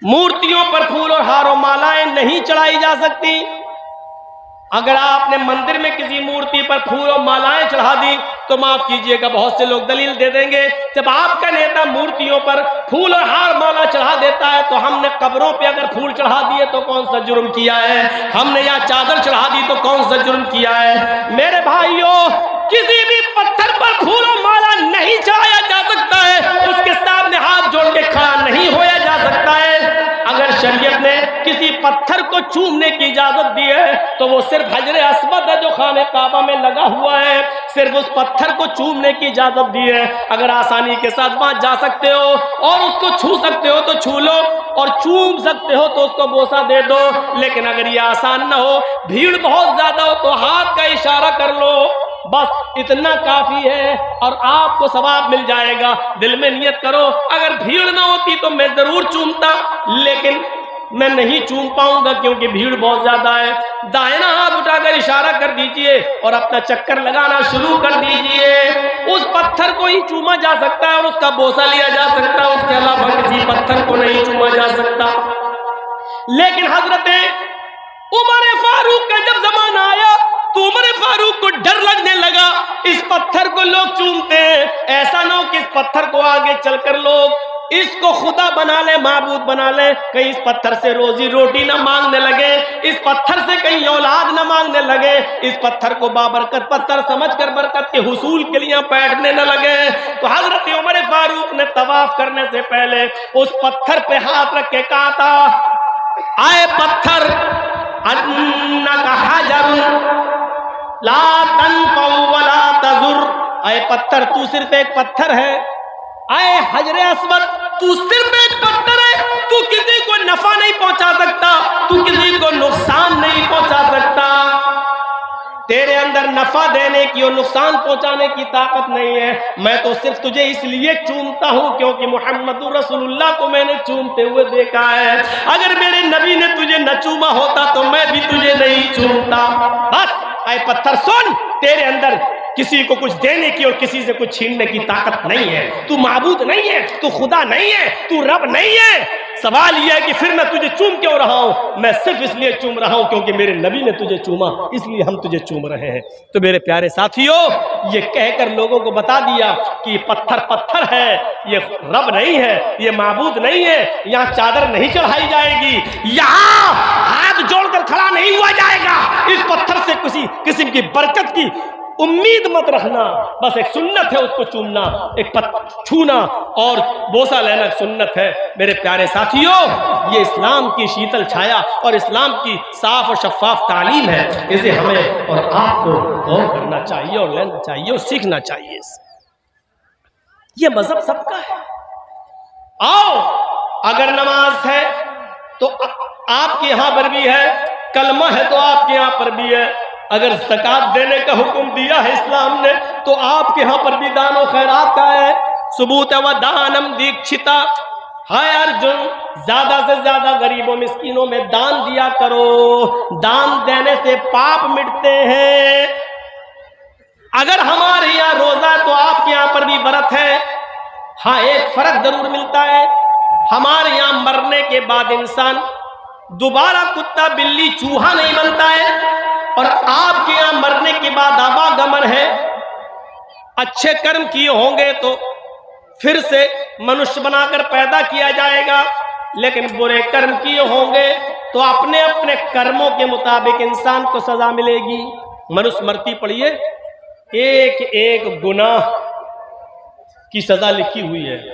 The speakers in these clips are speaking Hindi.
मूर्तियों पर फूल और हार और मालाएं नहीं चढ़ाई जा सकती। अगर आपने मंदिर में किसी मूर्ति पर फूल और मालाएं चढ़ा दी तो माफ कीजिएगा, बहुत से लोग दलील दे देंगे, जब आपका नेता मूर्तियों पर फूल और हार माला चढ़ा देता है तो हमने कब्रों पे अगर फूल चढ़ा दिए तो कौन सा जुर्म किया है, हमने यहाँ चादर चढ़ा दी तो कौन सा जुर्म किया है। मेरे भाइयों, किसी भी पत्थर पर फूल और माला नहीं चढ़ाया जा सकता है, उसके सामने हाथ जोड़ के खड़ा नहीं होया जा सकता है। अगर शरीयत ने किसी पत्थर को चूमने की इजाजत दी है तो वो सिर्फ हजरे अस्वद है जो खाने काबा में लगा हुआ है, सिर्फ उस पत्थर को चूमने की इजाजत दी है। अगर आसानी के साथ वहां जा सकते हो और उसको छू सकते हो तो छू लो, और चूम सकते हो तो उसको बोसा दे दो। लेकिन अगर ये आसान ना हो, भीड़ बहुत ज्यादा हो, तो हाथ का इशारा कर लो, बस इतना काफी है और आपको सवाब मिल जाएगा। दिल में नियत करो, अगर भीड़ ना होती तो मैं जरूर चूमता, लेकिन मैं नहीं चूम पाऊंगा क्योंकि भीड़ बहुत ज्यादा है। दाहिना हाथ उठाकर इशारा कर दीजिए और अपना चक्कर लगाना शुरू कर दीजिए। उस पत्थर को ही चूमा जा सकता है और उसका बोसा लिया जा सकता है, उसके अलावा किसी पत्थर को नहीं चूमा जा सकता। लेकिन हजरत उमर फारूक का जब जमाना आया तो उमर फारूक को डर लगने लगा, इस पत्थर को लोग चूमते हैं, ऐसा ना हो कि इस पत्थर को आगे चलकर लोग इसको खुदा बना ले, माबूद बना ले, कहीं इस पत्थर से रोजी रोटी ना मांगने लगे, इस पत्थर से कहीं औलाद ना मांगने लगे, इस पत्थर को बाबरकत पत्थर समझकर बरकत के हुसूल के लिए बैठने न लगे। तो हजरत उमर फारूक ने तवाफ करने से पहले उस पत्थर पे हाथ रख के कहा था, आए पत्थर, अन्नका हजरुन ला तनफउ वला तजुर, आए पत्थर तू सिर्फ एक पत्थर है, आए हजरे अस्वद तू सिर्फ एक पत्थर है, तू किसी को नफा नहीं पहुंचा सकता, तू किसी को नुकसान नहीं पहुंचा सकता, तेरे अंदर नफा देने की और नुकसान पहुंचाने की ताकत नहीं है। मैं तो सिर्फ तुझे इसलिए चूमता हूं क्योंकि मुहम्मदुर रसूलुल्लाह को मैंने चूमते हुए देखा है। अगर मेरे नबी ने तुझे न चूमा होता तो मैं भी तुझे नहीं चूमता। बस ऐ पत्थर सुन, तेरे अंदर किसी को कुछ देने की और किसी से कुछ छीनने की ताकत नहीं है, तू माबूद नहीं है, तू खुदा नहीं है, तू रब नहीं है। सवाल यह है कि फिर मैं तुझे चूम क्यों रहा हूं? मैं सिर्फ इसलिए चूम रहा हूं क्योंकि मेरे नबी ने तुझे चूमा, इसलिए हम तुझे चूम रहे हैं। तो मेरे प्यारे साथियों, ये कहकर लोगों को बता दिया कि ये पत्थर पत्थर है, ये रब नहीं है, ये माबूद नहीं है, यहाँ चादर नहीं चढ़ाई जाएगी, यहाँ हाथ जोड़कर खड़ा नहीं हुआ जाएगा, इस पत्थर से किसी किस्म की बरकत की उम्मीद मत रखना। बस एक सुन्नत है उसको चूमना, एक छूना और बोसा लेना सुन्नत है। मेरे प्यारे साथियों, ये इस्लाम की शीतल छाया और इस्लाम की साफ और शफाफ तालीम है, इसे हमें और आपको गौर करना चाहिए और लेना चाहिए और सीखना चाहिए। ये मजहब सबका है। आओ, अगर नमाज है तो आपके यहां पर भी है, कलमा है तो आपके यहां पर भी है, अगर ज़कात देने का हुक्म दिया है इस्लाम ने तो आपके यहाँ पर भी दान और खैरात का है। सबूत व दानम दीक्षिता, हाय अर्जुन, ज्यादा से ज्यादा गरीबों मिस्कीनों में दान दिया करो, दान देने से पाप मिटते हैं। अगर हमारे यहाँ रोजा है तो आपके यहाँ पर भी व्रत है। हाँ, एक फर्क जरूर मिलता है, हमारे यहाँ मरने के बाद इंसान दोबारा कुत्ता बिल्ली चूहा नहीं बनता है, और आपके यहां मरने के बाद आवागमन है। अच्छे कर्म किए होंगे तो फिर से मनुष्य बनाकर पैदा किया जाएगा, लेकिन बुरे कर्म किए होंगे तो अपने अपने कर्मों के मुताबिक इंसान को सजा मिलेगी। मनुस्मृति पढ़िए, एक एक गुनाह की सजा लिखी हुई है।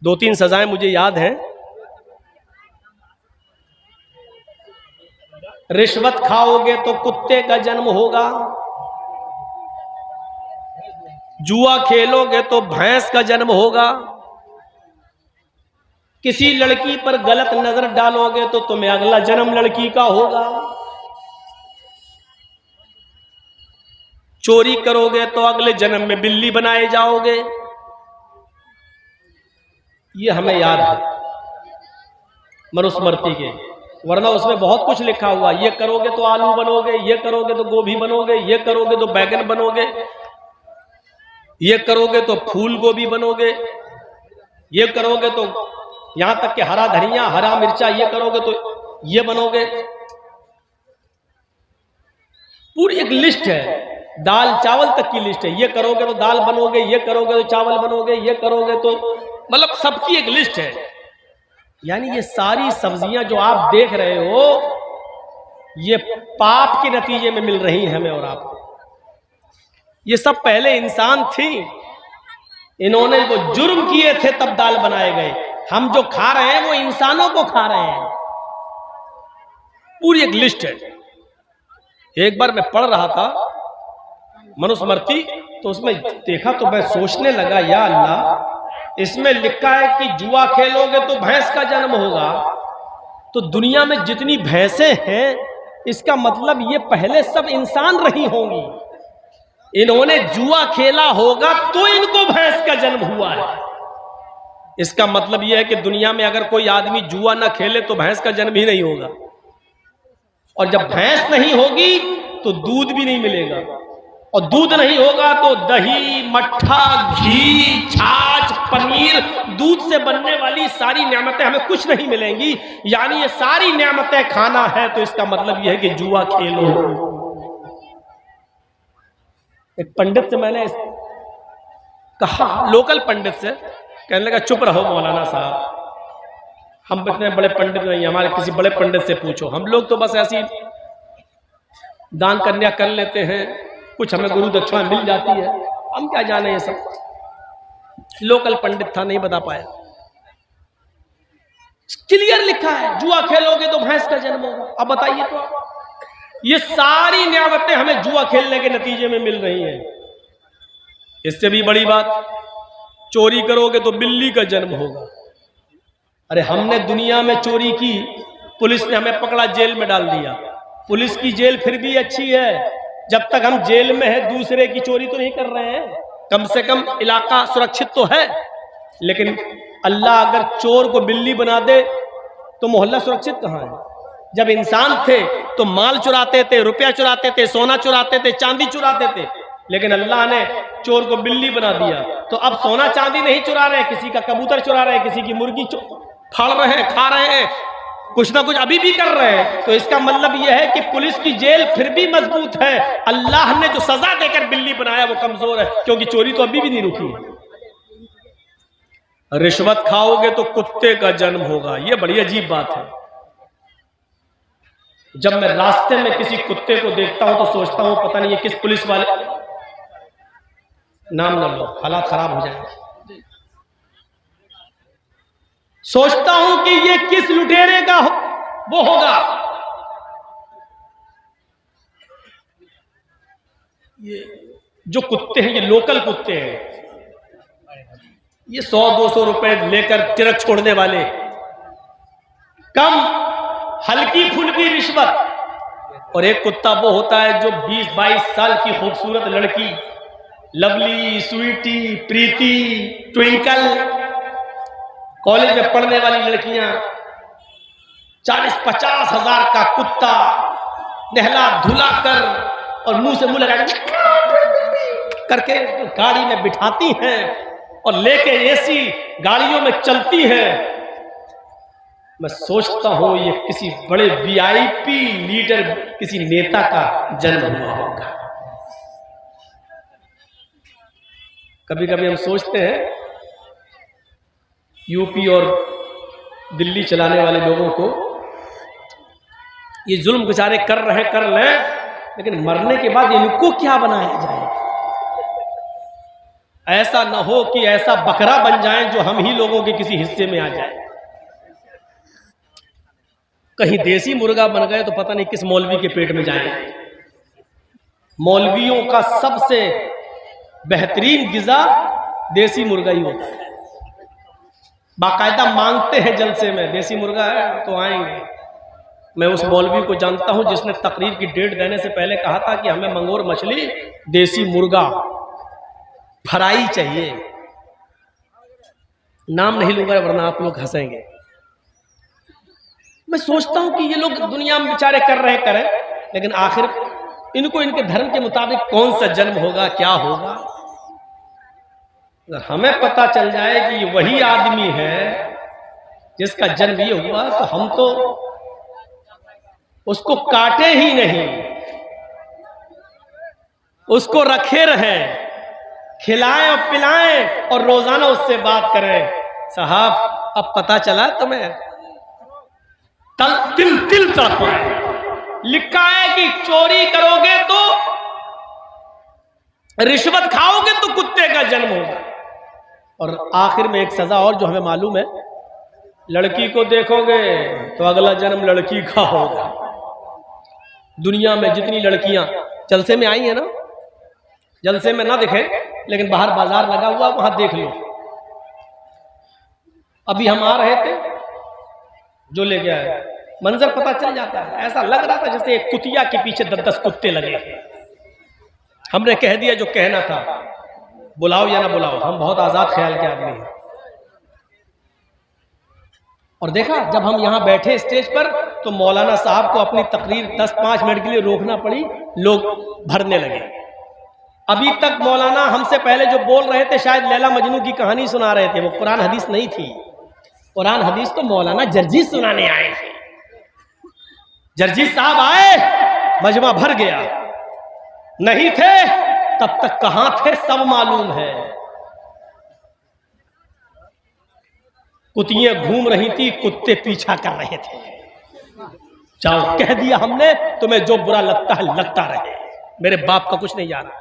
2-3 सजाएं मुझे याद हैं। रिश्वत खाओगे तो कुत्ते का जन्म होगा, जुआ खेलोगे तो भैंस का जन्म होगा, किसी लड़की पर गलत नजर डालोगे तो तुम्हें अगला जन्म लड़की का होगा, चोरी करोगे तो अगले जन्म में बिल्ली बनाए जाओगे। ये हमें याद है मनुस्मृति के, वरना उसमें बहुत कुछ लिखा हुआ, ये करोगे तो आलू बनोगे, ये करोगे तो गोभी बनोगे, ये करोगे तो बैगन बनोगे, ये करोगे तो फूल गोभी बनोगे, ये करोगे तो यहां तक कि हरा धनिया, हरा मिर्चा ये करोगे तो ये बनोगे। पूरी एक लिस्ट है, दाल चावल तक की लिस्ट है। ये करोगे तो दाल बनोगे, ये करोगे तो चावल बनोगे, ये करोगे तो मतलब सबकी एक लिस्ट है। यानी ये सारी सब्जियां जो आप देख रहे हो ये पाप के नतीजे में मिल रही हैं हमें और आपको। ये सब पहले इंसान थी, इन्होंने वो जुर्म किए थे तब दाल बनाए गए। हम जो खा रहे हैं वो इंसानों को खा रहे हैं। पूरी एक लिस्ट है। एक बार मैं पढ़ रहा था मनुस्मृति, तो उसमें देखा तो मैं सोचने लगा, या अल्लाह, इसमें लिखा है कि जुआ खेलोगे तो भैंस का जन्म होगा। तो दुनिया में जितनी भैंसें हैं इसका मतलब ये पहले सब इंसान रही होंगी। इन्होंने जुआ खेला होगा तो इनको भैंस का जन्म हुआ है। इसका मतलब यह है कि दुनिया में अगर कोई आदमी जुआ ना खेले तो भैंस का जन्म ही नहीं होगा। और जब भैंस नहीं होगी तो दूध भी नहीं मिलेगा, और दूध नहीं होगा तो दही, मट्ठा, घी, छाछ, पनीर, दूध से बनने वाली सारी नेमतें हमें कुछ नहीं मिलेंगी। यानी ये सारी नेमतें खाना है, तो इसका मतलब यह है कि जुआ खेलो। एक पंडित से मैंने कहा, लोकल पंडित से, कहने लगा चुप रहो मौलाना साहब, हम इतने बड़े पंडित नहीं, हमारे किसी बड़े पंडित से पूछो। हम लोग तो बस ऐसी दान कन्या कर लेते हैं, कुछ हमें गुरु दक्षिणा मिल जाती है, हम क्या जाने ये सब। लोकल पंडित था, नहीं बता पाया। क्लियर लिखा है जुआ खेलोगे तो भैंस का जन्म होगा। अब बताइए तो आप, ये सारी नियामतें हमें जुआ खेलने के नतीजे में मिल रही हैं। इससे भी बड़ी बात, चोरी करोगे तो बिल्ली का जन्म होगा। अरे हमने दुनिया में चोरी की, पुलिस ने हमें पकड़ा, जेल में डाल दिया। पुलिस की जेल फिर भी अच्छी है, जब तक हम जेल में है दूसरे की चोरी तो नहीं कर रहे हैं, कम से कम इलाका सुरक्षित तो है। लेकिन अल्लाह अगर चोर को बिल्ली बना दे तो मोहल्ला सुरक्षित कहाँ है। जब इंसान थे तो माल चुराते थे, रुपया चुराते थे, सोना चुराते थे, चांदी चुराते थे, लेकिन अल्लाह ने चोर को बिल्ली बना दिया। तो अब सोना चांदी नहीं चुरा रहे, किसी का कबूतर चुरा रहे हैं, किसी की मुर्गी फाड़ रहे हैं, खा रहे हैं, कुछ ना कुछ अभी भी कर रहे हैं। तो इसका मतलब यह है कि पुलिस की जेल फिर भी मजबूत है। अल्लाह ने जो सजा देकर बिल्ली बनाया वो कमजोर है, क्योंकि चोरी तो अभी भी नहीं रुकी है। रिश्वत खाओगे तो कुत्ते का जन्म होगा। यह बड़ी अजीब बात है। जब मैं रास्ते में किसी कुत्ते को देखता हूं तो सोचता हूं पता नहीं ये किस पुलिस वाले, नाम न लो हालात खराब हो जाएंगे, सोचता हूं कि ये किस लुटेरे का वो होगा। ये जो कुत्ते हैं ये लोकल कुत्ते हैं, ये 100-200 रुपए लेकर तिरक छोड़ने वाले, कम हल्की फुल्की रिश्वत। और एक कुत्ता वो होता है जो 20-22 साल की खूबसूरत लड़की, लवली, स्वीटी, प्रीति, ट्विंकल, कॉलेज में पढ़ने वाली लड़कियां, 40-50 हजार का कुत्ता नहला धुला कर और मुंह से मुंह लगा करके गाड़ी में बिठाती हैं और लेके एसी गाड़ियों में चलती हैं। मैं सोचता हूं ये किसी बड़े वीआईपी लीडर, किसी नेता का जन्म हुआ होगा। कभी कभी हम सोचते हैं यूपी और दिल्ली चलाने वाले लोगों को ये जुल्म बेचारे कर रहे कर लें, लेकिन मरने के बाद इनको क्या बनाया जाए। ऐसा ना हो कि ऐसा बकरा बन जाएं जो हम ही लोगों के किसी हिस्से में आ जाए। कहीं देसी मुर्गा बन गए तो पता नहीं किस मौलवी के पेट में जाए। मौलवियों का सबसे बेहतरीन गिजा देसी मुर्गा ही होता है। बाकायदा मांगते हैं जलसे में, देसी मुर्गा है तो आएंगे। मैं उस मौलवी को जानता हूं जिसने तकरीर की डेट देने से पहले कहा था कि हमें मंगोर मछली, देसी मुर्गा, फ्राई चाहिए। नाम नहीं लूंगा वरना आप लोग हंसेंगे। मैं सोचता हूं कि ये लोग दुनिया में बेचारे कर रहे करें, लेकिन आखिर इनको इनके धर्म के मुताबिक कौन सा जन्म होगा, क्या होगा। अगर हमें पता चल जाए कि ये वही आदमी है जिसका जन्म ये हुआ तो हम तो उसको काटे ही नहीं, उसको रखे रहें, खिलाएं और पिलाएं और रोजाना उससे बात करें। साहब अब पता चला तुम्हें, तिल तिल तड़पा है। लिखा है कि चोरी करोगे तो, रिश्वत खाओगे तो कुत्ते का जन्म होगा। और आखिर में एक सजा और जो हमें मालूम है, लड़की को देखोगे तो अगला जन्म लड़की का होगा। दुनिया में जितनी लड़कियां जलसे में आई है ना, जलसे में ना दिखे लेकिन बाहर बाजार लगा हुआ वहां देख लो। अभी हम आ रहे थे, जो ले गया है मंजर पता चल जाता है। ऐसा लग रहा था जैसे एक कुतिया के पीछे 10-10 कुत्ते लगे। हमने कह दिया जो कहना था, बुलाओ या ना बुलाओ, हम बहुत आजाद ख्याल के आदमी हैं। और देखा जब हम यहां बैठे स्टेज पर तो मौलाना साहब को अपनी तकरीर 10-5 मिनट के लिए रोकना पड़ी, लोग भरने लगे। अभी तक मौलाना हमसे पहले जो बोल रहे थे शायद लैला मजनू की कहानी सुना रहे थे, वो कुरान हदीस नहीं थी। कुरान हदीस तो मौलाना जर्जीस सुनाने आए थे। जर्जीस साहब आए, मजमा भर गया। नहीं थे तब तक कहां थे सब मालूम है। कुतियां घूम रही थी, कुत्ते पीछा कर रहे थे। जाओ कह दिया हमने, तुम्हें जो बुरा लगता है लगता रहे, मेरे बाप का कुछ नहीं जा रहा।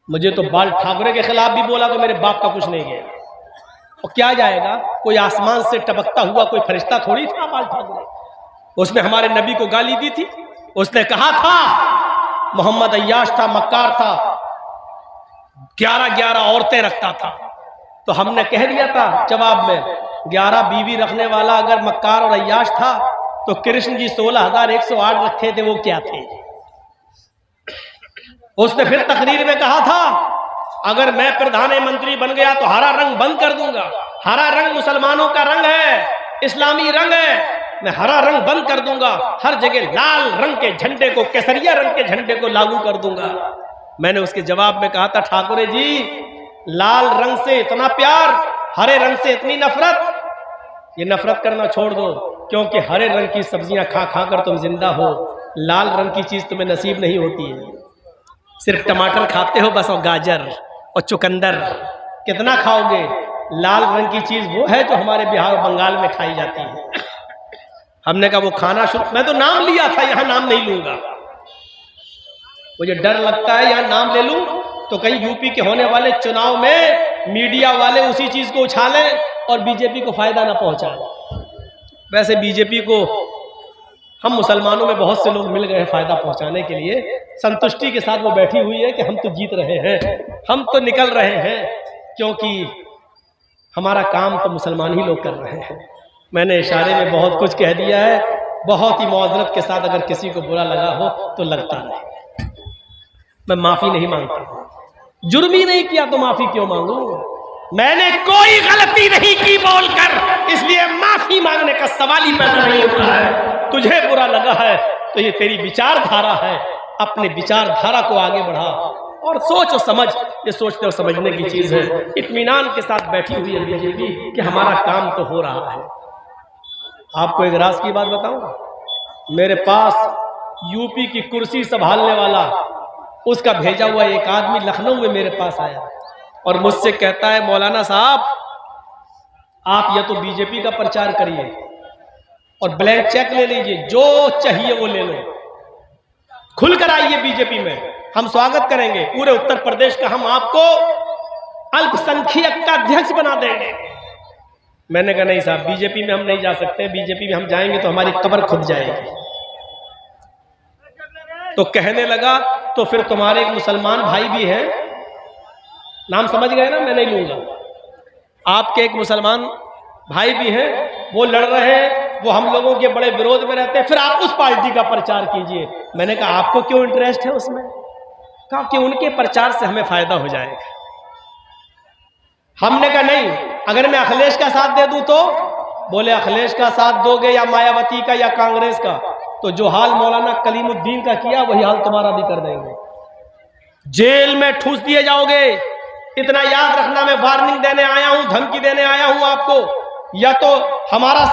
मुझे तो बाल ठाकरे के खिलाफ भी बोला तो मेरे बाप का कुछ नहीं गया। और क्या जाएगा, कोई आसमान से टपकता हुआ कोई फरिश्ता थोड़ी था बाल ठाकरे। उसने हमारे नबी को गाली दी थी, उसने कहा था मोहम्मद अय्याश था, मक्कार था, 11-11 औरतें रखता था। तो हमने कह दिया था जवाब में, 11 बीवी रखने वाला अगर मक्कार और अय्याश था तो कृष्ण जी 16,108 रखे थे, वो क्या थे। उसने फिर तकरीर में कहा था अगर मैं प्रधानमंत्री बन गया तो हरा रंग बंद कर दूंगा। हरा रंग मुसलमानों का रंग है, इस्लामी रंग है, मैं हरा रंग बंद कर दूंगा। हर जगह लाल रंग के झंडे को, केसरिया रंग के झंडे को लागू कर दूंगा। मैंने उसके जवाब में कहा था ठाकुरे जी, लाल रंग से इतना प्यार, हरे रंग से इतनी नफरत, ये नफरत करना छोड़ दो, क्योंकि हरे रंग की सब्जियां खा खा कर तुम जिंदा हो, लाल रंग की चीज तुम्हें नसीब नहीं होती है। सिर्फ टमाटर खाते हो बस, और गाजर और चुकंदर, कितना खाओगे। लाल रंग की चीज वो है जो हमारे बिहार और बंगाल में खाई जाती है। हमने कहा वो खाना शुरू, मैं तो नाम लिया था, यहां नाम नहीं लूंगा, मुझे डर लगता है यहां नाम ले लूं तो कहीं यूपी के होने वाले चुनाव में मीडिया वाले उसी चीज को उछालें और बीजेपी को फायदा ना पहुंचाए। वैसे बीजेपी को हम मुसलमानों में बहुत से लोग मिल गए हैं फायदा पहुंचाने के लिए, संतुष्टि के साथ वो बैठी हुई है कि हम तो जीत रहे हैं, हम तो निकल रहे हैं, क्योंकि हमारा काम तो मुसलमान ही लोग कर रहे हैं। मैंने इशारे में बहुत कुछ कह दिया है, बहुत ही मुआज़रत के साथ अगर किसी को बुरा लगा हो तो लगता नहीं। मैं माफी नहीं मांगता, जुर्म ही नहीं किया तो माफी क्यों मांगू। मैंने कोई गलती नहीं की बोलकर, इसलिए माफी मांगने का सवाल ही पैदा नहीं होता है। तुझे बुरा लगा है तो ये तेरी विचारधारा है, अपने विचारधारा को आगे बढ़ा और सोच और समझ, ये सोचने और समझने की चीज है। इत्मीनान के साथ बैठी हुई है बीजेपी कि हमारा काम तो हो रहा है। आपको एक राज की बात बताऊं, मेरे पास यूपी की कुर्सी संभालने वाला, उसका भेजा हुआ एक आदमी लखनऊ में मेरे पास आया और मुझसे कहता है मौलाना साहब आप या तो बीजेपी का प्रचार करिए और ब्लैंक चेक ले लीजिए, जो चाहिए वो ले लो, खुलकर आइए बीजेपी में, हम स्वागत करेंगे। पूरे उत्तर प्रदेश का हम आपको अल्पसंख्यक का अध्यक्ष बना देंगे। मैंने कहा नहीं साहब, बीजेपी में हम नहीं जा सकते, बीजेपी में हम जाएंगे तो हमारी कब्र खुद जाएगी। तो कहने लगा तो फिर तुम्हारे एक मुसलमान भाई भी हैं, नाम समझ गए ना, मैं नहीं लूंगा, आपके एक मुसलमान भाई भी हैं, वो लड़ रहे हैं, वो हम लोगों के बड़े विरोध में रहते हैं, फिर आप उस पार्टी का प्रचार कीजिए। मैंने कहा आपको क्यों इंटरेस्ट है उसमें? कहा कि उनके प्रचार से हमें फायदा हो जाएगा। हमने कहा नहीं, अगर मैं अखिलेश का साथ दे दूं तो? बोले अखिलेश का साथ दोगे या मायावती का या कांग्रेस का, तो जो हाल मौलाना कलीमुद्दीन का किया वही हाल तुम्हारा भी कर देंगे, जेल में ठूस दिए जाओगे। इतना याद रखना, मैं वार्निंग देने आया हूं, धमकी देने आया हूं आपको। या तो हमारा